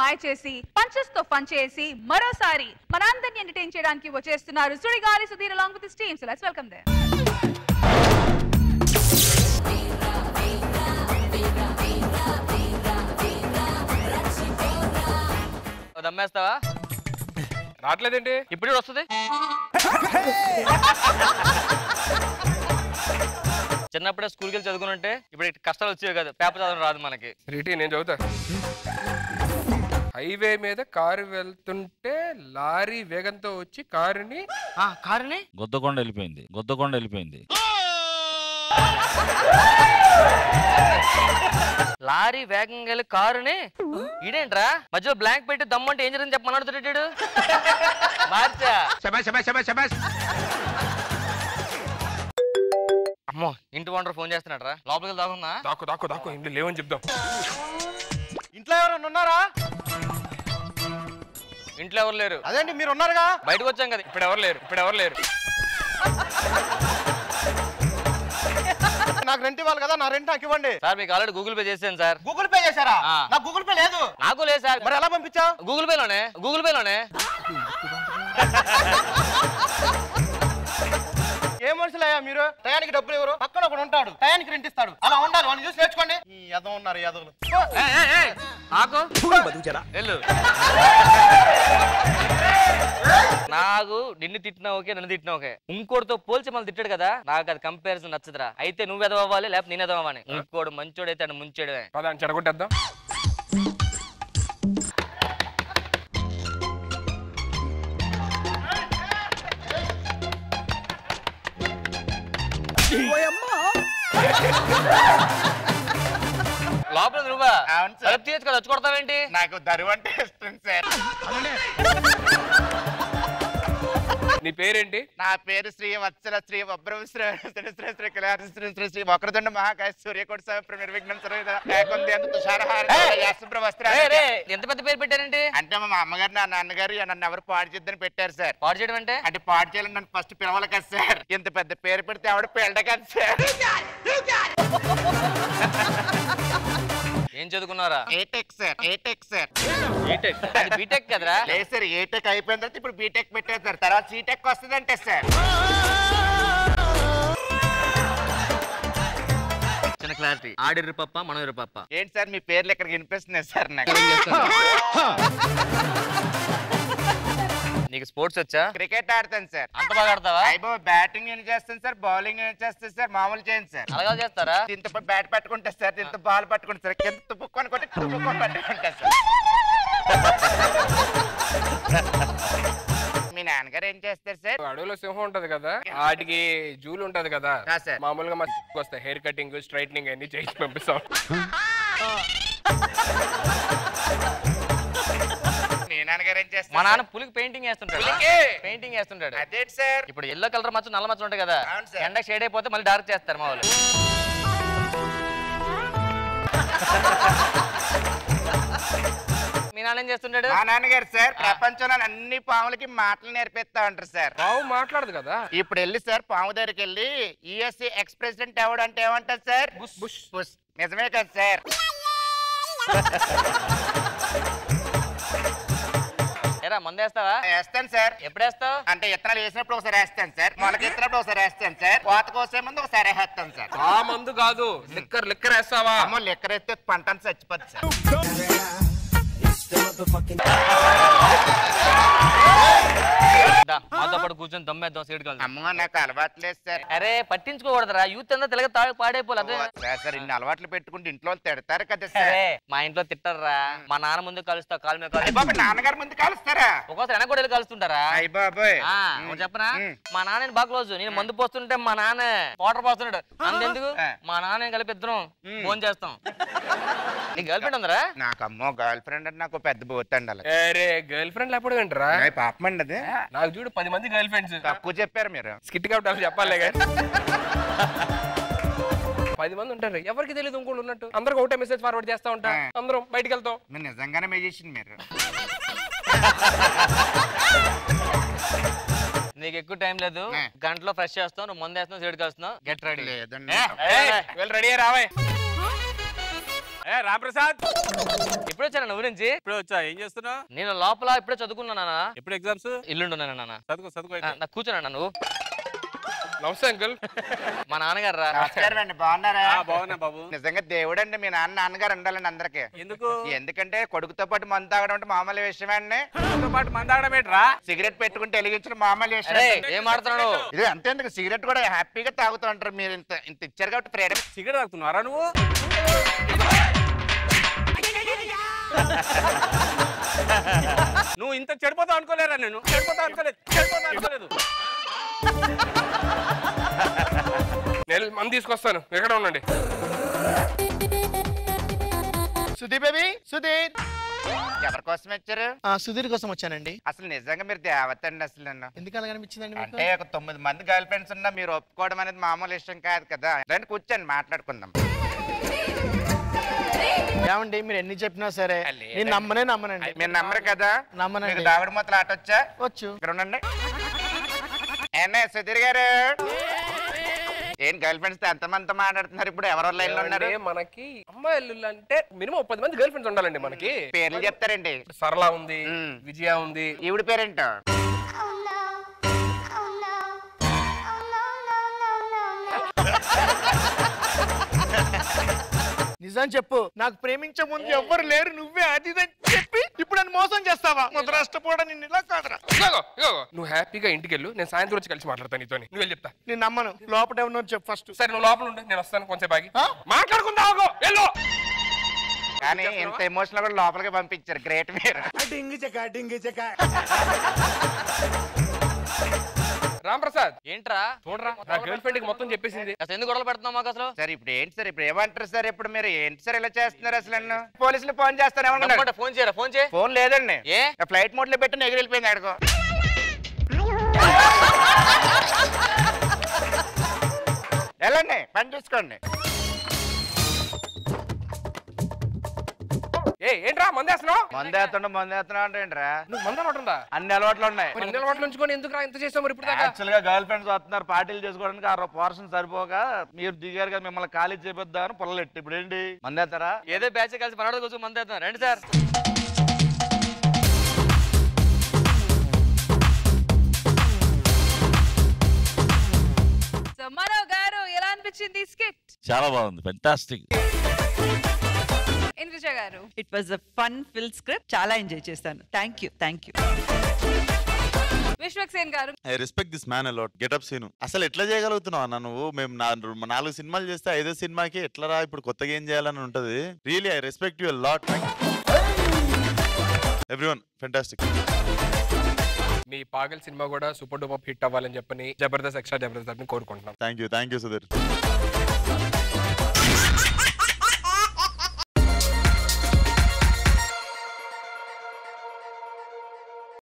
మాయ చేసి పంచెస్ తో ఫన్ చేసి మరోసారి మనందరిని ఎంటర్టైన్ చేయడానికి వచ్చేస్తున్నారు Sudigali Sudheer along with his team. So let's welcome them. దమ్మేస్తావా? రావట్లేదండి. ఇప్పుడు వస్తుంది. చిన్నప్పుడే స్కూల్కి వెళ్ళి చదువుకుంటే ఇప్పుడు కష్టాలు వచ్చేవి కదా, పేపర్ చదవడం రాదు మనకి. నేను చదువుతా. హైవే మీద కారు వెళ్తుంటే లారీ వేగంతో వచ్చి కారుని గుద్దకొండ వెళ్ళిపోయింది. లారీ వేగంగా వెళ్ళి కారుని ఇదేంట్రా మధ్యలో బ్లాంక్ పెట్టి దమ్మంటే ఏం జరిగింది చెప్పమన్నాడు. మార్చా అమ్మో, ఇంటి ఓనర్ ఫోన్ చేస్తున్నాడు రా, లోపలికి దాగున్నా. దాకు ఇంట్లో లేవని చెప్దాం. ఇంట్లో ఎవరన్నా ఉన్నారా? ఇంట్లో ఎవరు లేరు. అదేంటి మీరు ఉన్నారుగా? బయటకు వచ్చాం కదా. ఇప్పుడు ఎవరు లేరు. నాకు రెంట్ ఇవ్వాలి కదా, నా రెంట్ నాకు ఇవ్వండి. సార్ మీకు ఆల్రెడీ గూగుల్ పే చేశాను సార్. గూగుల్ పే చేశారా? నాకు గూగుల్ పే లేదు. నాకు లేదు సార్. మరి ఎలా పంపించావు? గూగుల్ పేలోనే. ఏ మనుషులయ్యా మీరు? టయానికి డబ్బులు ఎవరు? పక్కన ఒకడు ఉంటాడు, టయానికి రెంట్ ఇస్తాడు. అలా ఉండాలి, వాళ్ళని చూసి నేర్చుకోండి. ఈ యదవ ఉన్నారు యదవులు. నాకు నిన్ను తిట్టినా ఓకే, నన్ను తిట్టినా ఓకే. ఇంకోటితో పోల్చి మళ్ళీ తిట్టాడు కదా, నాకు అది కంపారిజన్ నచ్చదురా. అయితే నువ్వు ఎదవ్వాలి లేకపోతే నేను ఎదవ్వాలి. ఇంకోడు మంచోడైతే అని ముంచేయడమే. పదాన్ని చెడగొట్టేద్దాం. లోపల నువ్వా? తీయచ్చు కదా, వచ్చి కొడతావేంటి? నాకు దరువు అంటే ఇష్టం సార్. నీ పేరేంటి? నా పేరు శ్రీ వత్సల శ్రీ వబ్రవ శ్రీ శ్రీ వక్రతుండ మహాకాయ సూర్యకోటి నిర్విఘ్నం ఎంత పెద్ద పేరు పెట్టారండి? అంటే మా అమ్మగారు నా నాన్నగారు నన్ను ఎవరు పాడు చేద్దని పెట్టారు సార్. పాడు చేయడం అంటే పాడు చేయాలని నన్ను ఫస్ట్ పిలవాలి కదా సార్. ఇంత పెద్ద పేరు పెడితే ఆవిడ పెళ్ళ కదా సార్. ఏం చదువుకున్నారా? ఏటెక్ సార్. బీటెక్ కదరా? లేదు సార్, ఏటెక్ అయిపోయిన తర్వాత ఇప్పుడు బీటెక్ పెట్టారు సార్. తర్వాత సీటెక్ వస్తుందంటే సార్. చిన్న క్లారిటీ, ఆడిర్రు పప్ప మనం ఇరు పప్ప. ఏంటి సార్ మీ పేర్లు ఇక్కడికి వినిపిస్తున్నాయి సార్? నీకు స్పోర్ట్స్ వచ్చా? క్రికెట్ ఆడతాను సార్. అంత బాగా ఆడతావా? అయిపోయి బ్యాటింగ్ ఏం చేస్తాను సార్, బౌలింగ్ ఏం చేస్తాను సార్, మామూలు చేయండి సార్. అలాగే చేస్తారా? ఇంత బ్యాట్ పట్టుకుంటా సార్, ఇంత బాల్ పట్టుకుంటా సార్, కింద తుప్పుకొని కొట్టి తుప్పుకొని పట్టుకుంటా సార్. మీ నాన్నగారు ఏం చేస్తారు సార్? అడవిలో సింహం ఉంటది కదా, వాటికి జూలు ఉంటది కదా, మామూలుగా మా వస్తాయి హెయిర్ కటింగ్ స్ట్రైట్నింగ్ అన్ని చేసి పంపిస్తాం. మా నాన్న పులికి పెయింటింగ్ వేస్తుంటాడు. అదే సార్. ఇప్పుడు ఎల్లో కలర్ మచ్చ నల్ల మచ్చ ఉంటాయి కదా, ఎండ షేడ్ అయిపోతే మళ్ళీ డార్క్ చేస్తారు మా వాళ్ళు. మీ నాన్న ఏం చేస్తుంటాడు? మా నాన్నగారు సార్ ప్రపంచంలో అన్ని పాములకి మాటలు నేర్పిస్తా ఉంటారు సార్. పాము మాట్లాడదు కదా. ఇప్పుడు వెళ్ళి సార్ పాము దగ్గరికి వెళ్ళి యుఎస్ఏ ఎక్స్ ప్రెసిడెంట్ ఎవడు అంటే ఏమంటారు సార్? బుష్. నిజమే కదా సార్? ఏరా మందేస్తావా? వేస్తాను సార్. ఎప్పుడు వేస్తావు? అంటే ఇత్తనాలు వేసినప్పుడు ఒకసారి వేస్తాను సార్, మొలక ఎత్తినప్పుడు ఒకసారి వేస్తాను సార్, కోత కోసే ముందు ఒకసారి వేస్తాను సార్. ఆ మందు కాదు, లిక్కర్ వేస్తావా? అమ్మో లిక్కర్ వేస్తే పంట అంతా చచ్చిపోద్ది సార్. మాతో పాటు కూర్చొని దమ్మేద్దాం సీడ్ కాదు. అమ్మో నాకు అలవాట్లేదు సార్. అరే పట్టించుకోకూడదురా, యూత్ అంతా తెలగ తాగి పాడైపోలే. సార్ ఇన్ని అలవాట్లు పెట్టుకుంటే ఇంట్లో తిడతారు కదా సార్. మా ఇంట్లో తిట్టారా? మా నాన్న ముందు కలుస్తా, కాలు మీద నాన్నగారు ముందు కలుస్తారా? ఒక్కోసారి వెనక కూడా వెళ్ళి కలుస్తుంటారా? అయ్యబాబోయ్ చెప్పనా, మా నాన్న బాగా క్లోజ్. నేను మందు పోస్తుంటే మా నాన్న వాటర్ పోస్తున్నాడు. అంతెందుకు మా నాన్న కలిపిద్దరం ఫోన్ చేస్తాం. నీ గర్ల్ ఫ్రెండ్ ఉందరా? నాకు అమ్మో గర్ల్ ఫ్రెండ్ అంటే నాకు పెద్ద బోతండి. అరే గర్ల్ ఫ్రెండ్ లేకపోతే ఏంటరా? పాపం అండి అది. నాకు చూడు 10 మంది గర్ల్ ఫ్రెండ్స్. తక్కువ చెప్పారు మీరు. స్కిట్ కాబట్టి అలా చెప్పాలి కానీ 10 మంది ఉంటారు, ఎవరికి తెలియదు ఇంకోటి ఉన్నట్టు. అందరికి ఒకటే మెసేజ్ ఫార్వర్డ్ చేస్తా ఉంటా, అందరం బయటకు వెళ్తాం. మీరు నిజంగానే మెజిషియన్ మీరు. నీకు ఎక్కువ టైం లేదు, గంటలో ఫ్రెష్ చేస్తావు, నువ్వు ముందు వేస్తున్నావు, సీడ్ కలుస్తున్నావు. Get ready. లేదండి రెడీ రావే. రామప్రసాద్ ఇప్పుడే వచ్చాను నువ్వు నుంచి. ఇప్పుడే వచ్చా. ఏం చేస్తున్నావు? నేను లోపల ఇప్పుడే చదువుకున్నానా. ఎప్పుడు ఎగ్జామ్స్? ఇల్లుంటున్నాను నాన్న. చదువుకో. నాకు కూర్చోనా నువ్వు. నమస్తే అంకుల్. మా నాన్నగారు రా. నమస్కారం అండి, బాగున్నారా? బాగున్నా బాబు. నిజంగా దేవుడు అండి మీ నాన్నగారు ఉండాలండి అందరికి. ఎందుకు? ఎందుకంటే కొడుకుతో పాటు మందు తాగడం అంటే మామూలు విషయమే అండి. కొడుకుతో పాటు మందాగడం ఏంట్రా? సిగరెట్ పెట్టుకుంటే వెలిగించడం మామూలు విషయం. ఏం ఆడుతున్నాడు? ఇది అంతేందుకు సిగరెట్ కూడా హ్యాపీగా తాగుతూ ఉంటారు. మీరు ఇంత ఇచ్చారు కాబట్టి ఫ్రీడమ్. సిగరెట్ తాగుతున్నారా నువ్వు? నువ్వు ఇంత చెడిపోతావు అనుకోలేరా? నేను చెడిపోతావు అనుకోలేదు. నేను మంది తీసుకొస్తాను, ఎక్కడ ఉండండి. సుధీర్ బేబీ, సుధీర్ ఎవరి కోసం వచ్చారు? సుధీర్ కోసం వచ్చానండి. అసలు నిజంగా మీరు దేవత అండి. అసలు నన్ను ఎందుకు అలాగ అనిపించిందండి? అంటే ఒక 9 మంది గర్ల్ ఫ్రెండ్స్ ఉన్నా మీరు ఒప్పుకోవడం అనేది మామూలు విషయం కాదు కదా. రండి కూర్చొని మాట్లాడుకుందాం. ఏమండి మీరు ఎన్ని చెప్పినా సరే నేను నమ్మనండి. మీరు నమ్మరు కదా? నమ్మనండి. దాగుడు మూతలు ఆట వచ్చా? వచ్చు. ఇక్కడ ఉండండి. ఏనా సుధీర్ గారు, ఏం గర్ల్ ఫ్రెండ్స్ తో ఎంతమంది మాట్లాడుతున్నారు ఇప్పుడు? ఎవరో లైన్ లో ఉన్నారు? మనకి అమ్మాయిలు అంటే మినిమం 10 మంది గర్ల్ ఫ్రెండ్స్ ఉండాలండి మనకి. పేర్లు చెప్తారండి. సరళ ఉంది, విజయ ఉంది. ఈవిడ పేరేంటో? నిజం చెప్పు, నాకు ప్రేమించే ముందు ఎవ్వరు లేరు, నువ్వే అది చెప్పి ఇప్పుడు నన్ను మోసం చేస్తావా? ముద్రాష్టపోవడం నిన్ను ఇలా కాదురా. నువ్వు హ్యాపీగా ఇంటికి వెళ్ళు, నేను సాయంత్రం వచ్చి కలిసి మాట్లాడతాను నీతో. నువ్వు వెళ్ళి చెప్తా. నేను నమ్మను. లోపల ఏమన్నా చెప్పు ఫస్ట్. సరే నువ్వు లోపల ఉండు, నేను వస్తాను కొంచెం బాగి మాట్లాడుకుందాం. వెళ్ళు. కానీ ఇంత ఎమోషనల్ కూడా లోపలికి పంపించారు. గ్రేట్ మీరు. రామప్రసాద్ ఏంట్రా? చూడరా, నా గర్ల్ ఫ్రెండ్ కి మొత్తం చెప్పేసింది. అసలు ఎందుకు గొడవలు పెడుతున్నావు మాకు అసలు? సార్ ఇప్పుడు ఏంటి సార్? ఇప్పుడు ఏమంటారు సార్? ఇప్పుడు మీరు ఏంటి సార్ ఇలా చేస్తున్నారు? అసలు నన్ను పోలీసులు ఫోన్ చేస్తాను. ఫోన్ చేయరా? ఫోన్ చేయి. ఫోన్ లేదండి. ఏ? ఫ్లైట్ మోడ్ లో పెట్టి ఎగిరి వెళ్ళిపోయింది ఆడుకో. వెళ్ళండి, పని చూసుకోండి. ఏంట్రా మందేస్తున్నావు? మందేస్తున్నా అంటే ఏంట్రా? నువ్వు మంద ఉంటుందా? అన్ని అలవాట్లు ఉన్నాయి. అన్ని అలవాట్లు ఉంచుకొని ఎందుకు ఇంత చేసావు మరి ఇప్పుడు దాకా? యాక్చువల్ గా గర్ల్ ఫ్రెండ్స్ వస్తున్నారు పార్టీలు చేసుకోవడానికి. ఆ పోర్షన్ సరిపోగా మీరు దిగారు కదా, మిమ్మల్ని ఖాళీ చేపిద్దామని పొల్లెట్టి. ఇప్పుడు ఏంటి మందేస్తారా? ఏదో బ్యాచ్ కలిసి పనవాడు కోసం మంది వేద్దాం. రండి సార్. మనో గారు ఎలా అనిపించింది స్కిట్? చాలా బాగుంది, fantastic. Indraja garu, it was a fun fill script. చాలా ఎంజాయ్ చేశాను. Thank you. Vishwaksen garu, I respect this man a lot. Getup Seenu అసలు ఎట్లా చేయగలుగుతున్నావు అన్న నువ్వు? మేము 4 సినిమాలు చేస్తే 5వ సినిమాకి ఎట్లా రా ఇప్పుడు కొత్తగా ఏం చేయాలని ఉంటది. Really I respect you lot. Everyone fantastic. మీ పాగల్ సినిమా కూడా సూపర్ డూపర్ హిట్ అవ్వాలని చెప్పని జబర్దస్త్ ఎక్స్ట్రా జబర్దస్త్ కోరుకుంటున్నాం. Thank you Sudheer.